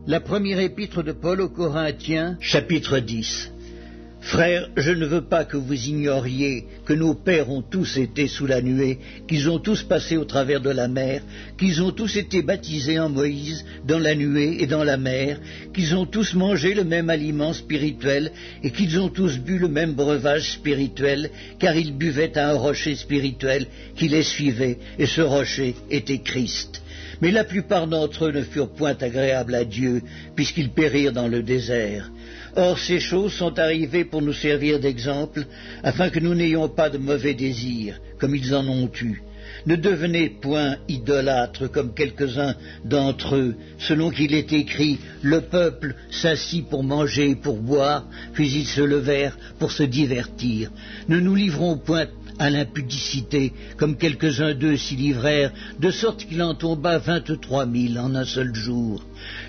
La première épître de Paul aux Corinthiens, chapitre 10. Frères, je ne veux pas que vous ignoriez que nos pères ont tous été sous la nuée, qu'ils ont tous passé au travers de la mer, qu'ils ont tous été baptisés en Moïse, dans la nuée et dans la mer, qu'ils ont tous mangé le même aliment spirituel et qu'ils ont tous bu le même breuvage spirituel, car ils buvaient à un rocher spirituel qui les suivait, et ce rocher était Christ. Mais la plupart d'entre eux ne furent point agréables à Dieu, puisqu'ils périrent dans le désert. Or ces choses sont arrivées pour nous servir d'exemple, afin que nous n'ayons pas de mauvais désirs, comme ils en ont eu. Ne devenez point idolâtres comme quelques-uns d'entre eux, selon qu'il est écrit, le peuple s'assit pour manger et pour boire, puis ils se levèrent pour se divertir. Ne nous livrons point à l'impudicité, comme quelques-uns d'eux s'y livrèrent, de sorte qu'il en tomba 23 000 en un seul jour.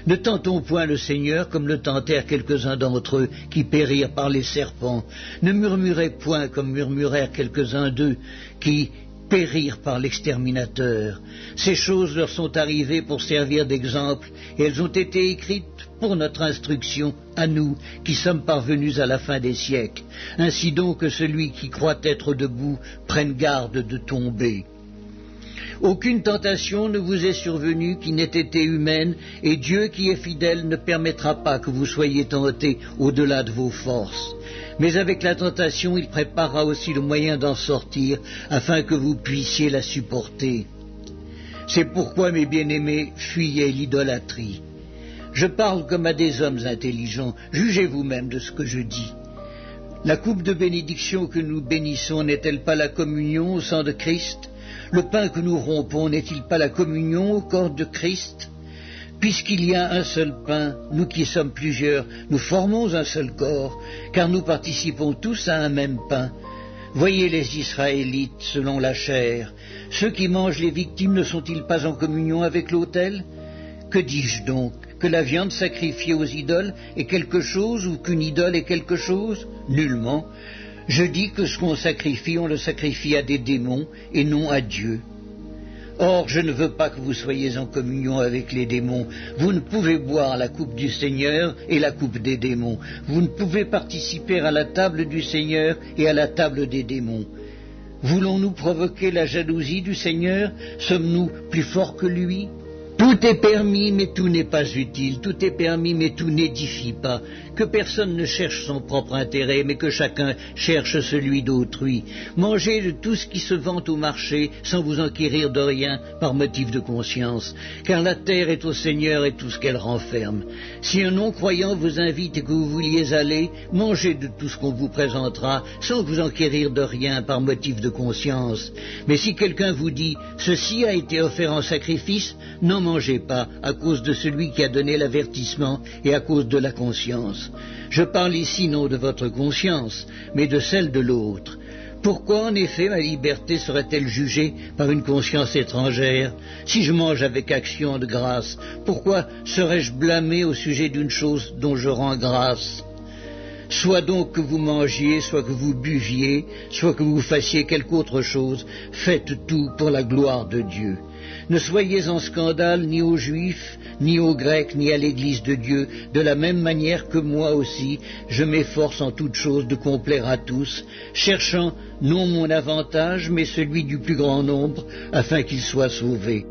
Ne tentons point le Seigneur comme le tentèrent quelques-uns d'entre eux, qui périrent par les serpents. Ne murmurez point comme murmurèrent quelques-uns d'eux, qui périrent par l'exterminateur. Ces choses leur sont arrivées pour servir d'exemple, et elles ont été écrites pour notre instruction, à nous, qui sommes parvenus à la fin des siècles. Ainsi donc que celui qui croit être debout prenne garde de tomber. Aucune tentation ne vous est survenue qui n'ait été humaine, et Dieu qui est fidèle ne permettra pas que vous soyez tentés au-delà de vos forces. Mais avec la tentation, il préparera aussi le moyen d'en sortir, afin que vous puissiez la supporter. C'est pourquoi, mes bien-aimés, fuyez l'idolâtrie. Je parle comme à des hommes intelligents, jugez vous-même de ce que je dis. La coupe de bénédiction que nous bénissons n'est-elle pas la communion au sang de Christ? Le pain que nous rompons n'est-il pas la communion au corps de Christ? Puisqu'il y a un seul pain, nous qui sommes plusieurs, nous formons un seul corps, car nous participons tous à un même pain. Voyez les Israélites selon la chair. Ceux qui mangent les victimes ne sont-ils pas en communion avec l'autel? Que dis-je donc? Que la viande sacrifiée aux idoles est quelque chose ou qu'une idole est quelque chose? Nullement. Je dis que ce qu'on sacrifie, on le sacrifie à des démons et non à Dieu. Or, je ne veux pas que vous soyez en communion avec les démons. Vous ne pouvez boire la coupe du Seigneur et la coupe des démons. Vous ne pouvez participer à la table du Seigneur et à la table des démons. Voulons-nous provoquer la jalousie du Seigneur? Sommes-nous plus forts que lui? Tout est permis, mais tout n'est pas utile. Tout est permis, mais tout n'édifie pas. Que personne ne cherche son propre intérêt, mais que chacun cherche celui d'autrui. Mangez de tout ce qui se vend au marché, sans vous enquérir de rien par motif de conscience. Car la terre est au Seigneur et tout ce qu'elle renferme. Si un non-croyant vous invite et que vous vouliez aller, mangez de tout ce qu'on vous présentera, sans vous enquérir de rien par motif de conscience. Mais si quelqu'un vous dit « Ceci a été offert en sacrifice », n'en mangez pas à cause de celui qui a donné l'avertissement et à cause de la conscience. Je parle ici non de votre conscience, mais de celle de l'autre. Pourquoi en effet ma liberté serait-elle jugée par une conscience étrangère? Si je mange avec action de grâce, pourquoi serais-je blâmé au sujet d'une chose dont je rends grâce? Soit donc que vous mangiez, soit que vous buviez, soit que vous fassiez quelque autre chose, faites tout pour la gloire de Dieu. Ne soyez en scandale ni aux Juifs, ni aux Grecs, ni à l'Église de Dieu, de la même manière que moi aussi, je m'efforce en toutes choses de complaire à tous, cherchant non mon avantage, mais celui du plus grand nombre, afin qu'ils soient sauvés.